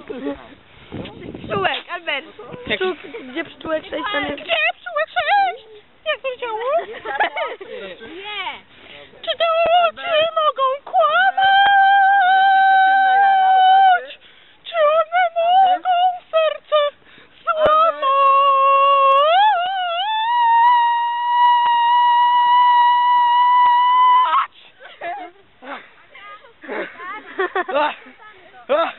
Pszczółek. Pszczółek, Albert. Gdzie pszczółek 6 tam jest? Gdzie pszczółek 6? Jak to działo? Nie. Czy te oczy mogą kłamać? Czy one mogą serce złamać? Ah!